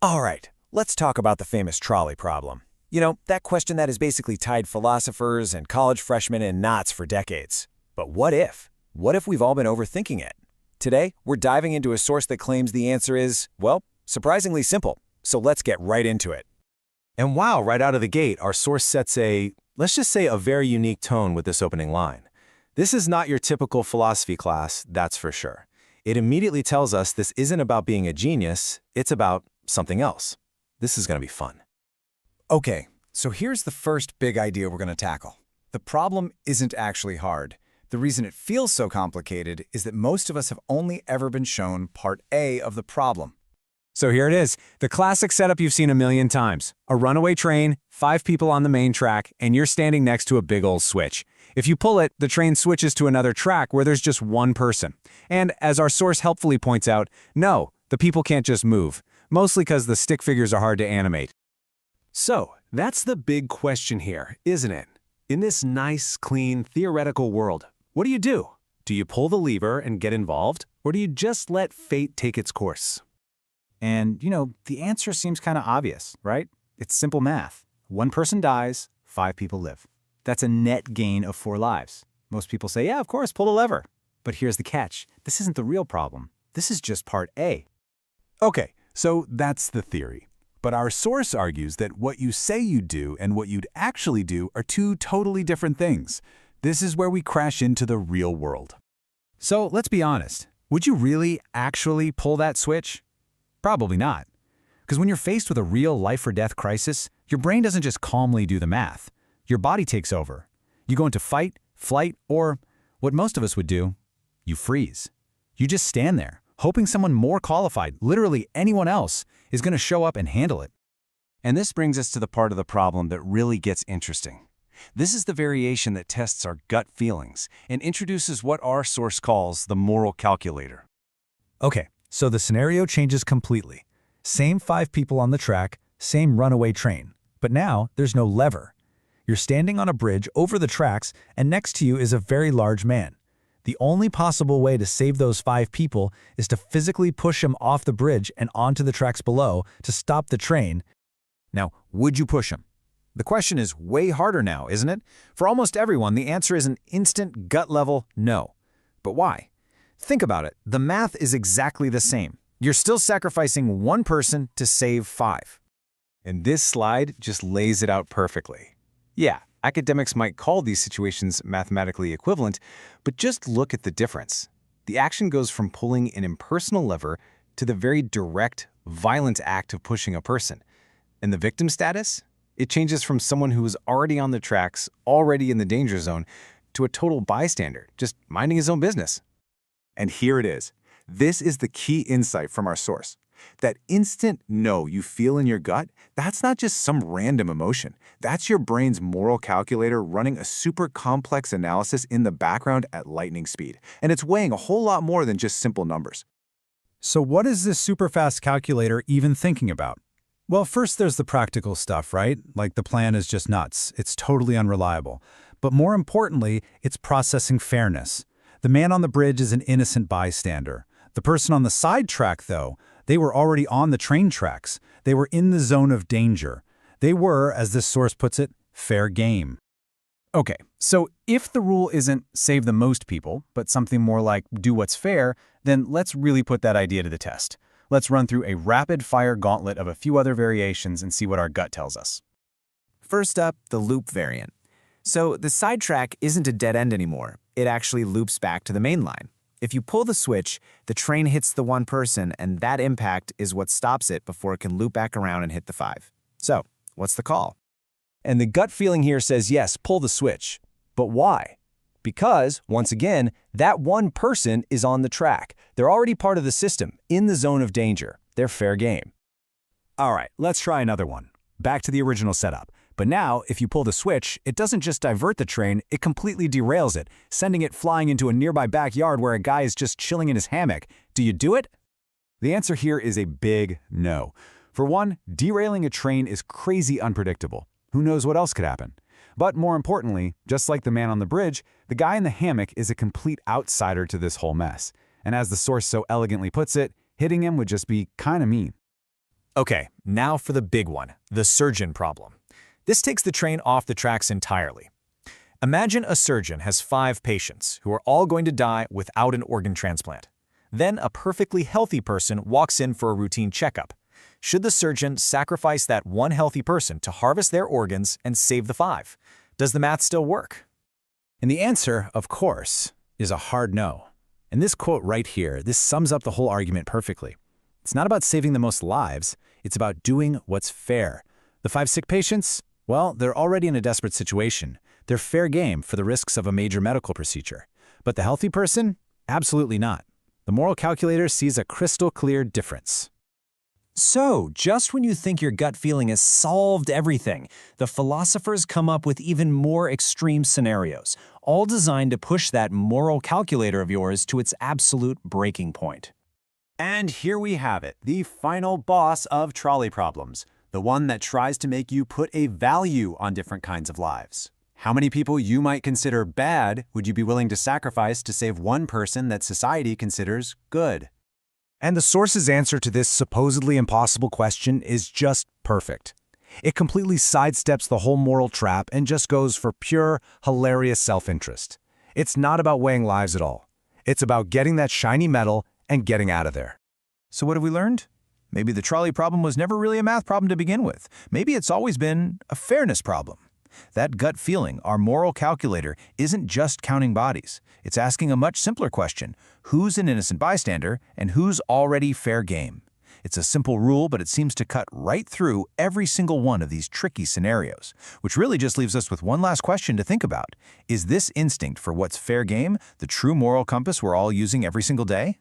All right, let's talk about the famous trolley problem. You know, that question that has basically tied philosophers and college freshmen in knots for decades. But what if? What if we've all been overthinking it? Today, we're diving into a source that claims the answer is, well, surprisingly simple. So let's get right into it. And wow, right out of the gate, our source sets let's just say a very unique tone with this opening line. This is not your typical philosophy class, that's for sure. It immediately tells us this isn't about being a genius, it's about something else. This is going to be fun. Okay, so here's the first big idea we're going to tackle. The problem isn't actually hard. The reason it feels so complicated is that most of us have only ever been shown part A of the problem. So here it is, the classic setup you've seen a million times. A runaway train, 5 people on the main track, and you're standing next to a big old switch. If you pull it, the train switches to another track where there's just one person. And as our source helpfully points out, no, the people can't just move, mostly because the stick figures are hard to animate. So, that's the big question here, isn't it? In this nice, clean, theoretical world, what do? Do you pull the lever and get involved, or do you just let fate take its course? And, the answer seems kind of obvious, right? It's simple math. One person dies, 5 people live. That's a net gain of 4 lives. Most people say, yeah, of course, pull the lever. But here's the catch. This isn't the real problem. This is just part A. Okay, so that's the theory. But our source argues that what you say you do and what you'd actually do are 2 totally different things. This is where we crash into the real world. So let's be honest. Would you really actually pull that switch? Probably not. Because when you're faced with a real life-or-death crisis, your brain doesn't just calmly do the math. Your body takes over. You go into fight, flight, or what most of us would do, you freeze. You just stand there, hoping someone more qualified, literally anyone else, is going to show up and handle it. And this brings us to the part of the problem that really gets interesting. This is the variation that tests our gut feelings and introduces what our source calls the moral calculator. Okay, so the scenario changes completely. Same 5 people on the track, same runaway train. But now there's no lever. You're standing on a bridge over the tracks, and next to you is a very large man. The only possible way to save those 5 people is to physically push him off the bridge and onto the tracks below to stop the train. Now, would you push him? The question is way harder now, isn't it? For almost everyone, the answer is an instant gut-level no. But why? Think about it. The math is exactly the same. You're still sacrificing 1 person to save 5. And this slide just lays it out perfectly. Yeah, academics might call these situations mathematically equivalent, but just look at the difference. The action goes from pulling an impersonal lever to the very direct, violent act of pushing a person. And the victim status? It changes from someone who is already on the tracks, already in the danger zone, to a total bystander, just minding his own business. And here it is. This is the key insight from our source. That instant no you feel in your gut, that's not just some random emotion. That's your brain's moral calculator running a super complex analysis in the background at lightning speed. And it's weighing a whole lot more than just simple numbers. So what is this super fast calculator even thinking about? Well, first there's the practical stuff, right? Like the plan is just nuts. It's totally unreliable. But more importantly, it's processing fairness. The man on the bridge is an innocent bystander. The person on the side track, though, they were already on the train tracks. They were in the zone of danger. They were, as this source puts it, fair game. Okay, so if the rule isn't save the most people, but something more like do what's fair, then let's really put that idea to the test. Let's run through a rapid-fire gauntlet of a few other variations and see what our gut tells us. First up, the loop variant. So the sidetrack isn't a dead end anymore. It actually loops back to the main line. If you pull the switch, the train hits the 1 person, and that impact is what stops it before it can loop back around and hit the 5. So, what's the call? And the gut feeling here says yes, pull the switch. But why? Because, once again, that 1 person is on the track. They're already part of the system, in the zone of danger. They're fair game. All right, let's try another one. Back to the original setup. But now, if you pull the switch, it doesn't just divert the train, it completely derails it, sending it flying into a nearby backyard where a guy is just chilling in his hammock. Do you do it? The answer here is a big no. For one, derailing a train is crazy unpredictable. Who knows what else could happen? But more importantly, just like the man on the bridge, the guy in the hammock is a complete outsider to this whole mess. And as the source so elegantly puts it, hitting him would just be kinda mean. Okay, now for the big one, the surgeon problem. This takes the train off the tracks entirely. Imagine a surgeon has 5 patients who are all going to die without an organ transplant. Then a perfectly healthy person walks in for a routine checkup. Should the surgeon sacrifice that one healthy person to harvest their organs and save the 5? Does the math still work? And the answer, of course, is a hard no. And this quote right here, this sums up the whole argument perfectly. It's not about saving the most lives, it's about doing what's fair. The 5 sick patients, well, they're already in a desperate situation. They're fair game for the risks of a major medical procedure. But the healthy person? Absolutely not. The moral calculator sees a crystal clear difference. So, just when you think your gut feeling has solved everything, the philosophers come up with even more extreme scenarios, all designed to push that moral calculator of yours to its absolute breaking point. And here we have it, the final boss of trolley problems, the one that tries to make you put a value on different kinds of lives. How many people you might consider bad would you be willing to sacrifice to save one person that society considers good? And the source's answer to this supposedly impossible question is just perfect. It completely sidesteps the whole moral trap and just goes for pure, hilarious self-interest. It's not about weighing lives at all. It's about getting that shiny medal and getting out of there. So what have we learned? Maybe the trolley problem was never really a math problem to begin with. Maybe it's always been a fairness problem. That gut feeling, our moral calculator, isn't just counting bodies. It's asking a much simpler question: who's an innocent bystander and who's already fair game? It's a simple rule, but it seems to cut right through every single one of these tricky scenarios, which really just leaves us with one last question to think about. Is this instinct for what's fair game the true moral compass we're all using every single day?